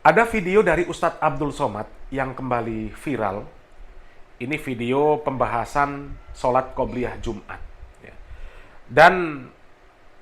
Ada video dari Ustadz Abdul Somad yang kembali viral. Ini video pembahasan sholat qobliyah Jumat. Ya. Dan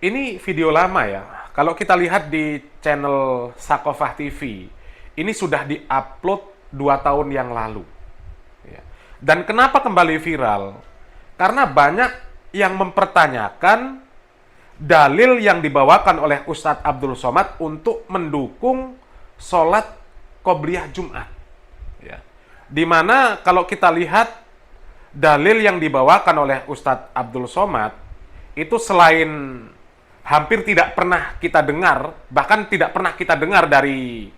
ini video lama ya. Kalau kita lihat di channel Sakofah TV, ini sudah diupload 2 tahun yang lalu. Ya. Dan kenapa kembali viral? Karena banyak yang mempertanyakan dalil yang dibawakan oleh Ustadz Abdul Somad untuk mendukung sholat qobliyah Jumat. Ya. Dimana kalau kita lihat dalil yang dibawakan oleh Ustadz Abdul Somad, itu selain hampir tidak pernah kita dengar, bahkan tidak pernah kita dengar dari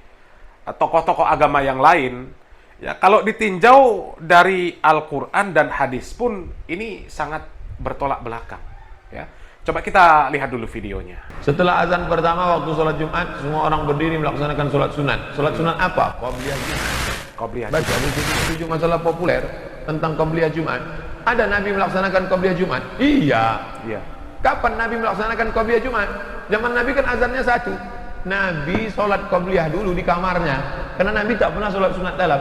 tokoh-tokoh agama yang lain, ya kalau ditinjau dari Al-Quran dan hadis pun ini sangat bertolak belakang. Ya. Coba kita lihat dulu videonya. Setelah azan pertama waktu sholat Jumat, semua orang berdiri melaksanakan sholat sunat. Sholat sunat apa? Qobliyah Jumat. Qobliyah Baca buku-buku masalah populer tentang Qobliyah Jumat. Ada Nabi melaksanakan Qobliyah Jumat? Iya. Iya. Kapan Nabi melaksanakan Qobliyah Jumat? Zaman Nabi kan azannya satu. Nabi sholat Qobliyah dulu di kamarnya. Karena Nabi tak pernah sholat sunat dalam.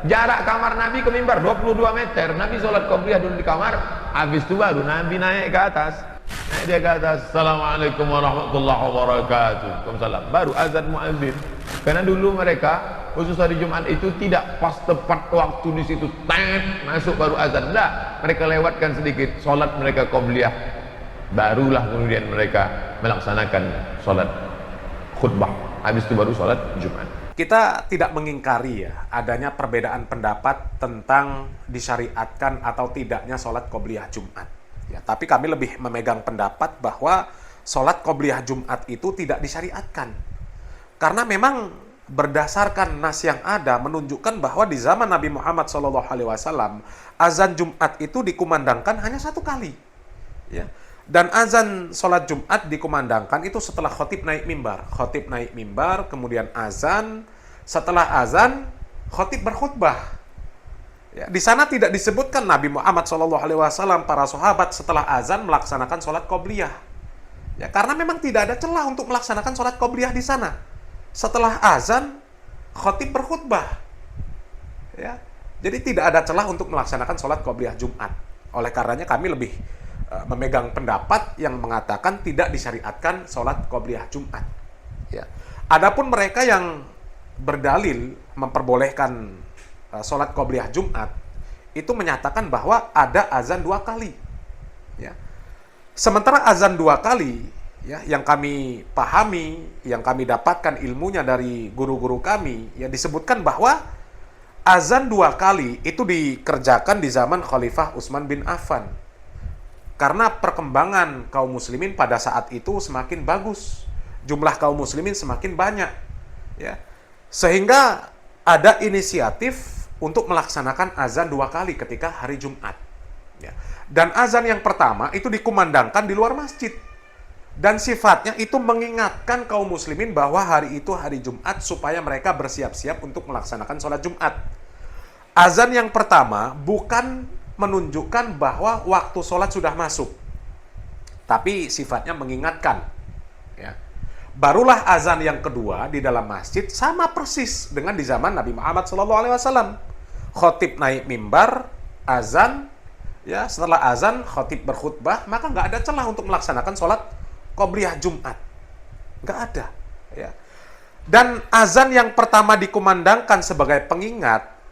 Jarak kamar Nabi ke mimbar 22 meter. Nabi sholat Qobliyah dulu di kamar. Habis itu baru Nabi naik ke atas. Naik dia ke atas. Assalamualaikum warahmatullahi wabarakatuh. Waalaikumsalam. Baru azan muadzin. Karena dulu mereka khusus hari Jumat itu tidak pas tepat waktu di situ. Masuk baru azan. Tidak. Mereka lewatkan sedikit. Sholat mereka Qobliyah. Barulah kemudian mereka melaksanakan sholat khutbah. Habis itu baru sholat Jumat. Kita tidak mengingkari ya adanya perbedaan pendapat tentang disyariatkan atau tidaknya sholat qobliyah Jumat. Ya, tapi kami lebih memegang pendapat bahwa sholat qobliyah Jumat itu tidak disyariatkan. Karena memang berdasarkan nas yang ada menunjukkan bahwa di zaman Nabi Muhammad SAW, azan Jumat itu dikumandangkan hanya 1 kali. Ya. Dan azan sholat Jumat dikumandangkan itu setelah khotib naik mimbar. Khotib naik mimbar, kemudian azan. Setelah azan, khotib berkhutbah. Ya, di sana tidak disebutkan Nabi Muhammad SAW, para sahabat setelah azan melaksanakan sholat qobliyah. Ya, karena memang tidak ada celah untuk melaksanakan sholat qobliyah di sana. Setelah azan, khotib berkhutbah. Ya, jadi tidak ada celah untuk melaksanakan sholat qobliyah Jumat. Oleh karenanya kami lebih memegang pendapat yang mengatakan tidak disyariatkan sholat qobliyah Jumat. Ya. Adapun mereka yang berdalil memperbolehkan sholat qobliyah Jumat, itu menyatakan bahwa ada azan 2 kali. Ya. Sementara azan 2 kali, ya, yang kami pahami, yang kami dapatkan ilmunya dari guru-guru kami, ya disebutkan bahwa azan 2 kali itu dikerjakan di zaman Khalifah Utsman bin Affan. Karena perkembangan kaum muslimin pada saat itu semakin bagus. Jumlah kaum muslimin semakin banyak. Ya. Sehingga ada inisiatif untuk melaksanakan azan 2 kali ketika hari Jumat. Ya. Dan azan yang pertama itu dikumandangkan di luar masjid. Dan sifatnya itu mengingatkan kaum muslimin bahwa hari itu hari Jumat supaya mereka bersiap-siap untuk melaksanakan sholat Jumat. Azan yang pertama bukan menunjukkan bahwa waktu sholat sudah masuk, tapi sifatnya mengingatkan. Ya. Barulah azan yang kedua di dalam masjid sama persis dengan di zaman Nabi Muhammad SAW. Khotib naik mimbar, azan, ya setelah azan khotib berkhutbah, maka nggak ada celah untuk melaksanakan sholat qobliyah Jumat, nggak ada. Ya. Dan azan yang pertama dikumandangkan sebagai pengingat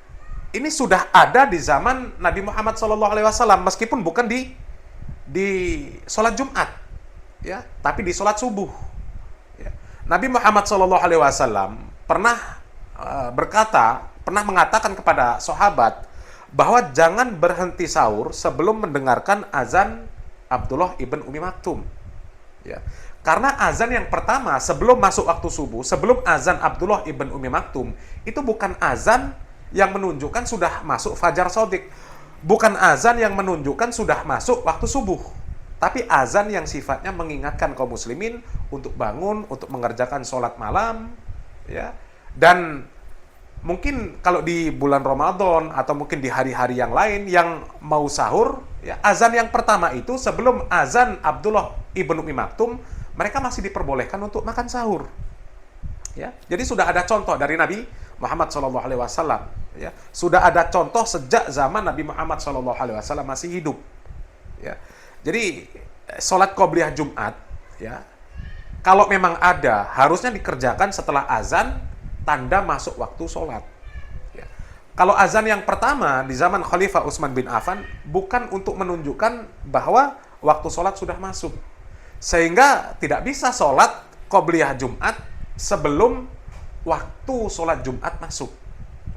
ini sudah ada di zaman Nabi Muhammad SAW, meskipun bukan di sholat Jumat, ya, tapi di sholat subuh. Ya. Nabi Muhammad SAW pernah pernah mengatakan kepada sahabat bahwa jangan berhenti sahur sebelum mendengarkan azan Abdullah ibn Umi Maktum. Ya. Karena azan yang pertama sebelum masuk waktu subuh, sebelum azan Abdullah ibn Umi Maktum, itu bukan azan yang menunjukkan sudah masuk fajar shodiq. Bukan azan yang menunjukkan sudah masuk waktu subuh. Tapi azan yang sifatnya mengingatkan kaum muslimin untuk bangun, untuk mengerjakan sholat malam. Ya. Dan mungkin kalau di bulan Ramadan atau mungkin di hari-hari yang lain yang mau sahur, ya, azan yang pertama itu sebelum azan Abdullah ibn Umi Maktum, mereka masih diperbolehkan untuk makan sahur. Ya, jadi sudah ada contoh dari Nabi Muhammad SAW. Ya, sudah ada contoh sejak zaman Nabi Muhammad SAW masih hidup. Ya, jadi sholat qobliyah Jumat, ya, kalau memang ada, harusnya dikerjakan setelah azan, tanda masuk waktu sholat. Ya. Kalau azan yang pertama di zaman Khalifah Utsman bin Affan bukan untuk menunjukkan bahwa waktu sholat sudah masuk, sehingga tidak bisa sholat qobliyah Jumat sebelum waktu sholat Jumat masuk.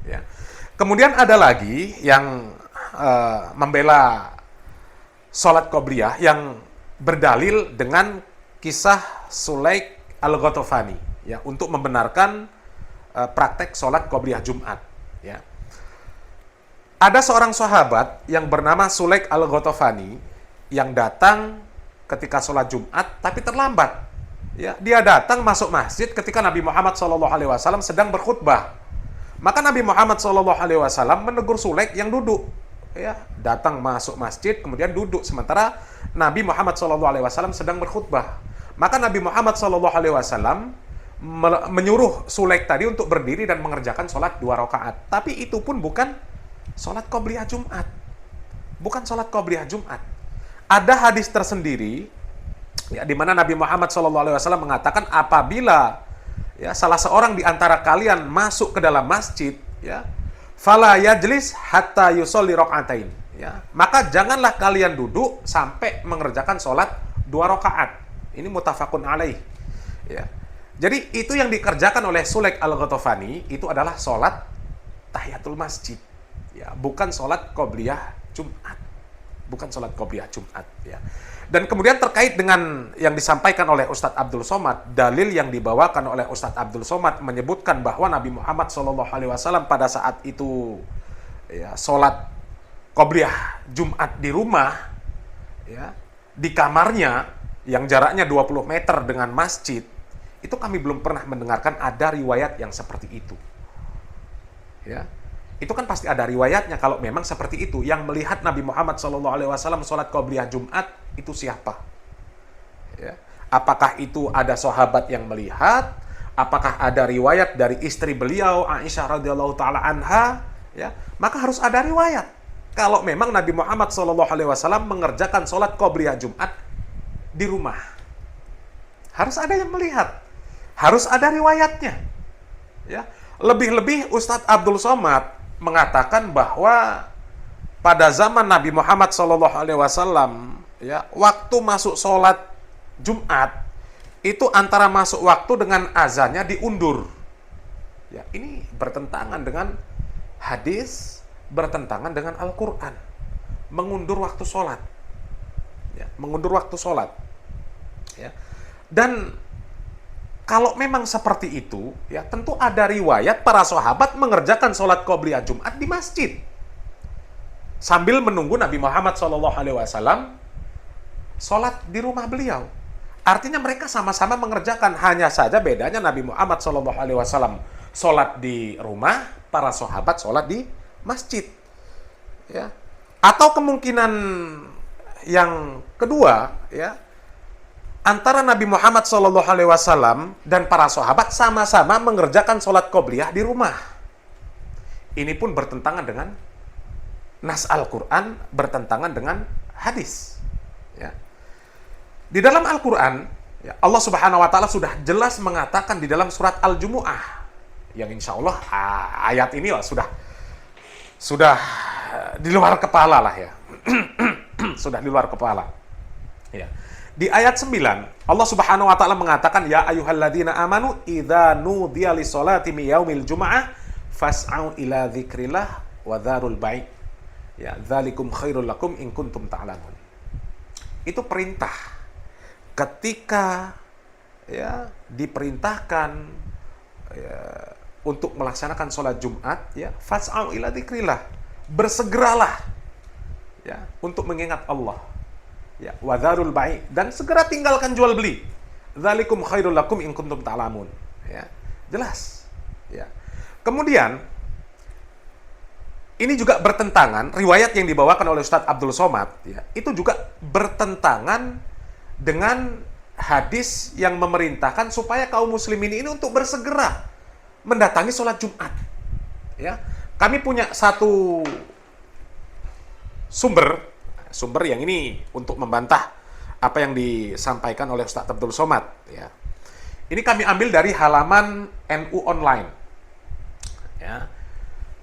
Ya. Kemudian ada lagi yang membela sholat qobliyah yang berdalil dengan kisah Sulaik Al-Ghatafani, ya, untuk membenarkan praktek sholat qobliyah Jumat. Ya. Ada seorang sahabat yang bernama Sulaik Al-Ghatafani yang datang ketika sholat Jumat tapi terlambat. Ya, dia datang masuk masjid ketika Nabi Muhammad SAW sedang berkhutbah. Maka Nabi Muhammad SAW menegur Sulaik yang duduk. Ya, datang masuk masjid kemudian duduk sementara Nabi Muhammad SAW sedang berkhutbah. Maka Nabi Muhammad SAW menyuruh Sulaik tadi untuk berdiri dan mengerjakan sholat 2 rakaat. Tapi itu pun bukan sholat qobliyah Jumat. Bukan sholat qobliyah Jumat. Ada hadis tersendiri, ya, di mana Nabi Muhammad SAW mengatakan apabila, ya, salah seorang di antara kalian masuk ke dalam masjid, ya, fala yajlis hatta yusolli rakaatain, ya, maka janganlah kalian duduk sampai mengerjakan sholat 2 rakaat. Ini muttafaqun alaih. Ya. Jadi itu yang dikerjakan oleh Sulaik Al-Ghatafani itu adalah sholat tahiyatul masjid, ya, bukan sholat qobliyah Jumat. Bukan sholat qobliyah Jumat, ya. Dan kemudian terkait dengan yang disampaikan oleh Ustadz Abdul Somad, dalil yang dibawakan oleh Ustadz Abdul Somad menyebutkan bahwa Nabi Muhammad SAW pada saat itu, ya, sholat qobliyah Jumat di rumah, ya, di kamarnya yang jaraknya 20 meter dengan masjid, itu kami belum pernah mendengarkan ada riwayat yang seperti itu. Ya. Itu kan pasti ada riwayatnya kalau memang seperti itu. Yang melihat Nabi Muhammad SAW sholat qobliyah Jumat itu siapa? Ya. Apakah itu ada sahabat yang melihat? Apakah ada riwayat dari istri beliau Aisyah radhiyallahu taala anha? Ya. Maka harus ada riwayat. Kalau memang Nabi Muhammad SAW mengerjakan sholat qobliyah Jumat di rumah, harus ada yang melihat, harus ada riwayatnya. Ya. Lebih-lebih Ustadz Abdul Somad mengatakan bahwa pada zaman Nabi Muhammad SAW, ya, waktu masuk sholat Jumat itu antara masuk waktu dengan azannya diundur. Ya, ini bertentangan dengan hadis, bertentangan dengan Al-Quran, mengundur waktu sholat. Ya, mengundur waktu sholat. Ya. Dan kalau memang seperti itu, ya, tentu ada riwayat para sahabat mengerjakan sholat qobliyah Jumat di masjid sambil menunggu Nabi Muhammad SAW sholat di rumah beliau. Artinya mereka sama-sama mengerjakan, hanya saja bedanya Nabi Muhammad SAW sholat di rumah, para sahabat sholat di masjid. Ya. Atau kemungkinan yang kedua, ya, antara Nabi Muhammad SAW dan para sahabat sama-sama mengerjakan sholat qobliyah di rumah. Ini pun bertentangan dengan nas Al-Quran, bertentangan dengan hadis. Ya. Di dalam Al-Quran, ya, Allah Subhanahu Wa Taala sudah jelas mengatakan di dalam surat Al-Jumu'ah, yang insya Allah ayat ini sudah di luar kepala lah, ya. Sudah di luar kepala. Ya. Di ayat 9, Allah Subhanahu wa taala mengatakan, ya ayyuhalladzina amanu idza nudiya lis-sholati min yaumil jumu'ah fas'au ila dzikrillah wa dzarul bai'. Ya, dzalikum khairul lakum in kuntum ta'lamun. Itu perintah. Ketika, ya, diperintahkan, ya, untuk melaksanakan sholat Jumat, ya, fas'au ila dzikrillah. Bersegeralah, ya, untuk mengingat Allah. Ya, wadharul bai', dan segera tinggalkan jual beli. Dzalikum khairul lakum in kuntum ta'lamun. Ya, jelas. Ya. Kemudian ini juga bertentangan, riwayat yang dibawakan oleh Ustadz Abdul Somad, ya, itu juga bertentangan dengan hadis yang memerintahkan supaya kaum muslimin ini untuk bersegera mendatangi sholat Jumat. Ya, kami punya satu sumber yang ini untuk membantah apa yang disampaikan oleh Ustaz Abdul Somad. Ya, ini kami ambil dari halaman NU Online. Ya,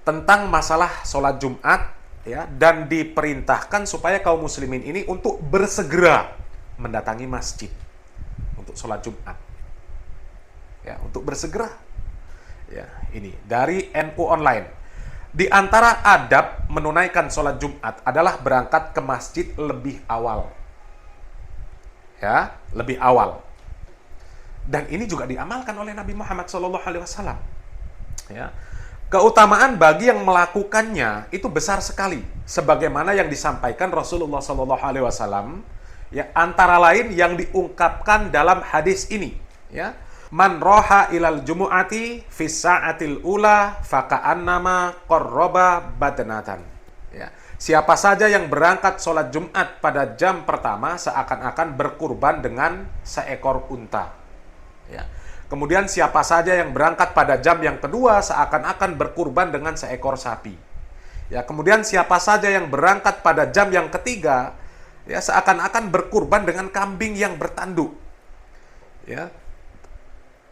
tentang masalah sholat Jumat, ya, dan diperintahkan supaya kaum muslimin ini untuk bersegera mendatangi masjid untuk sholat Jumat. Ya, untuk bersegera. Ya, ini dari NU Online. Di antara adab menunaikan sholat Jumat adalah berangkat ke masjid lebih awal. Ya, lebih awal. Dan ini juga diamalkan oleh Nabi Muhammad SAW. Ya. Keutamaan bagi yang melakukannya itu besar sekali, sebagaimana yang disampaikan Rasulullah SAW. Ya, antara lain yang diungkapkan dalam hadis ini. Ya. Man roha ilal jumu'ati fis sa'atil ula faka'annama qarraba badnatan. Ya. Siapa saja yang berangkat sholat Jumat pada jam pertama seakan-akan berkurban dengan seekor unta. Ya. Kemudian siapa saja yang berangkat pada jam yang kedua seakan-akan berkurban dengan seekor sapi. Ya, kemudian siapa saja yang berangkat pada jam yang ketiga, ya, seakan-akan berkurban dengan kambing yang bertanduk. Ya.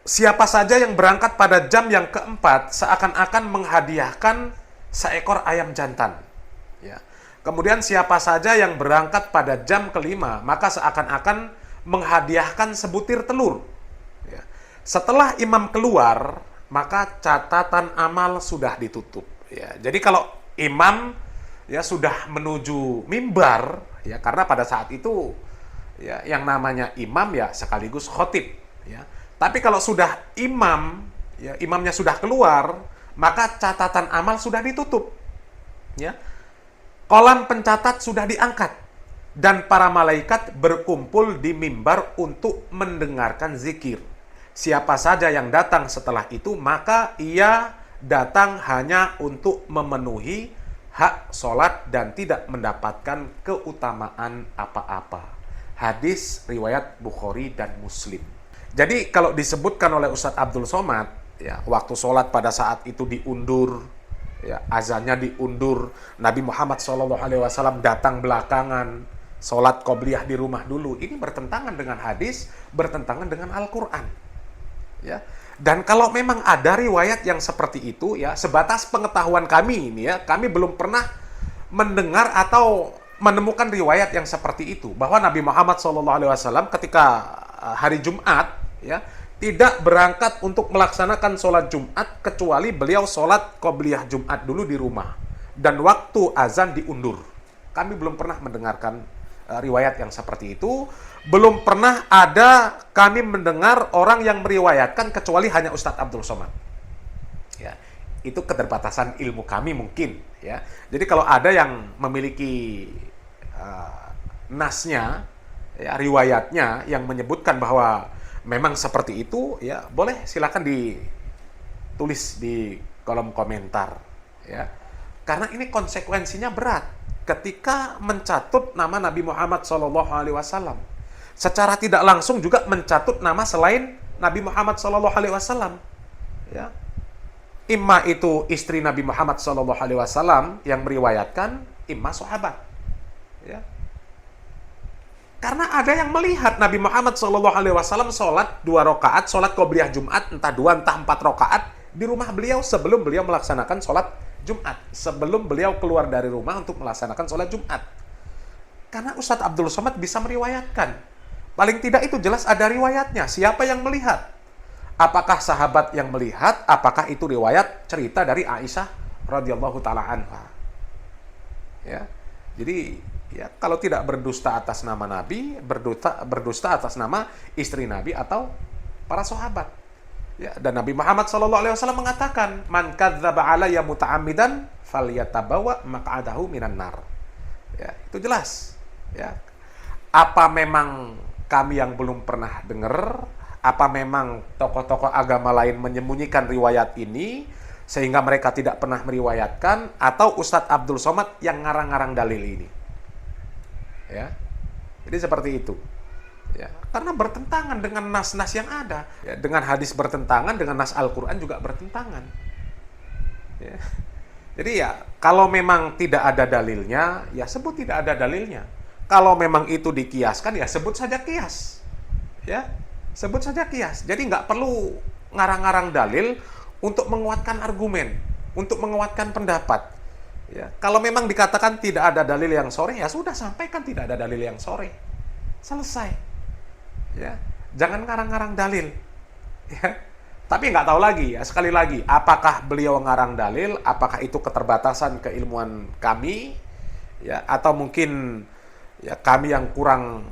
Siapa saja yang berangkat pada jam yang keempat seakan-akan menghadiahkan seekor ayam jantan. Ya. Kemudian siapa saja yang berangkat pada jam kelima maka seakan-akan menghadiahkan sebutir telur. Ya. Setelah imam keluar maka catatan amal sudah ditutup. Ya. Jadi kalau imam ya sudah menuju mimbar, ya, karena pada saat itu ya yang namanya imam ya sekaligus khotib. Ya. Tapi kalau sudah imam, ya, imamnya sudah keluar, maka catatan amal sudah ditutup. Ya. Kolam pencatat sudah diangkat. Dan para malaikat berkumpul di mimbar untuk mendengarkan zikir. Siapa saja yang datang setelah itu, maka ia datang hanya untuk memenuhi hak sholat dan tidak mendapatkan keutamaan apa-apa. Hadis riwayat Bukhari dan Muslim. Jadi kalau disebutkan oleh Ustadz Abdul Somad, ya, waktu sholat pada saat itu diundur, ya, azannya diundur, Nabi Muhammad SAW datang belakangan, sholat qobliyah di rumah dulu, ini bertentangan dengan hadis, bertentangan dengan Al-Quran. Ya. Dan kalau memang ada riwayat yang seperti itu, ya, sebatas pengetahuan kami ini, ya, kami belum pernah mendengar atau menemukan riwayat yang seperti itu, bahwa Nabi Muhammad SAW ketika hari Jumat, ya, tidak berangkat untuk melaksanakan sholat Jumat kecuali beliau sholat qobliyah Jumat dulu di rumah dan waktu azan diundur. Kami belum pernah mendengarkan riwayat yang seperti itu. Belum pernah ada kami mendengar orang yang meriwayatkan kecuali hanya Ustadz Abdul Somad. Ya, itu keterbatasan ilmu kami mungkin. Ya, jadi kalau ada yang memiliki nasnya, ya, riwayatnya yang menyebutkan bahwa memang seperti itu, ya, boleh silakan ditulis di kolom komentar, ya. Karena ini konsekuensinya berat ketika mencatut nama Nabi Muhammad SAW. Secara tidak langsung juga mencatut nama selain Nabi Muhammad SAW. Ya. Imma itu istri Nabi Muhammad SAW yang meriwayatkan, imma sahabat. Ya. Karena ada yang melihat Nabi Muhammad SAW sholat 2 rakaat, sholat qobliyah Jumat, entah 2, entah 4 rakaat di rumah beliau sebelum beliau melaksanakan sholat Jumat. Sebelum beliau keluar dari rumah untuk melaksanakan sholat Jumat. Karena Ustadz Abdul Somad bisa meriwayatkan. Paling tidak itu jelas ada riwayatnya. Siapa yang melihat? Apakah sahabat yang melihat? Apakah itu riwayat cerita dari Aisyah radhiyallahu ta'ala anha? Ya, jadi ya, kalau tidak berdusta atas nama Nabi, berdusta atas nama istri Nabi atau para sahabat. Ya, dan Nabi Muhammad SAW mengatakan, "Man kadzdzaba alayya muta'ammidan falyatabawa maq'adahu minan nar." Ya, itu jelas. Ya. Apa memang kami yang belum pernah dengar? Apa memang tokoh-tokoh agama lain menyembunyikan riwayat ini sehingga mereka tidak pernah meriwayatkan, atau Ustadz Abdul Somad yang ngarang-ngarang dalil ini? Ya, jadi seperti itu. Ya, karena bertentangan dengan nas-nas yang ada. Ya, dengan hadis bertentangan, dengan nas Al-Quran juga bertentangan. Ya. Jadi ya, kalau memang tidak ada dalilnya, ya sebut tidak ada dalilnya. Kalau memang itu dikiaskan, ya sebut saja kias. Ya, sebut saja kias. Jadi nggak perlu ngarang-ngarang dalil untuk menguatkan argumen, untuk menguatkan pendapat. Ya, kalau memang dikatakan tidak ada dalil yang sore, ya sudah sampaikan tidak ada dalil yang sore. Selesai. Ya, jangan ngarang-ngarang dalil. Ya. Tapi nggak tahu lagi ya, sekali lagi, apakah beliau ngarang dalil, apakah itu keterbatasan keilmuan kami, ya, atau mungkin ya kami yang kurang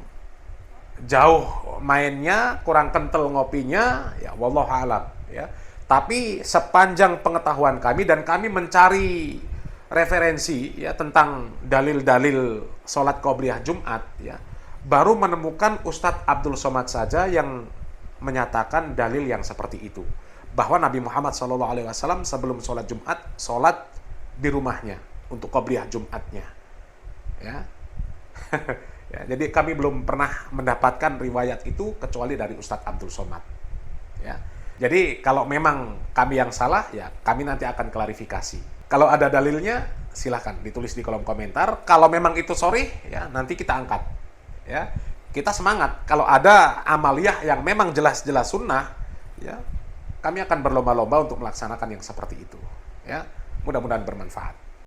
jauh mainnya, kurang kental ngopinya, ya wallahu alam, ya. Tapi sepanjang pengetahuan kami dan kami mencari referensi ya tentang dalil-dalil sholat qobliyah Jumat, ya, baru menemukan Ustadz Abdul Somad saja yang menyatakan dalil yang seperti itu, bahwa Nabi Muhammad SAW sebelum sholat Jumat sholat di rumahnya untuk qobliyah Jumatnya, ya. Ya, jadi kami belum pernah mendapatkan riwayat itu kecuali dari Ustadz Abdul Somad, ya. Jadi kalau memang kami yang salah, ya kami nanti akan klarifikasi. Kalau ada dalilnya silahkan ditulis di kolom komentar. Kalau memang itu sorry, ya nanti kita angkat, ya. Kita semangat. Kalau ada amaliyah yang memang jelas-jelas sunnah, ya, kami akan berlomba-lomba untuk melaksanakan yang seperti itu. Ya, mudah-mudahan bermanfaat.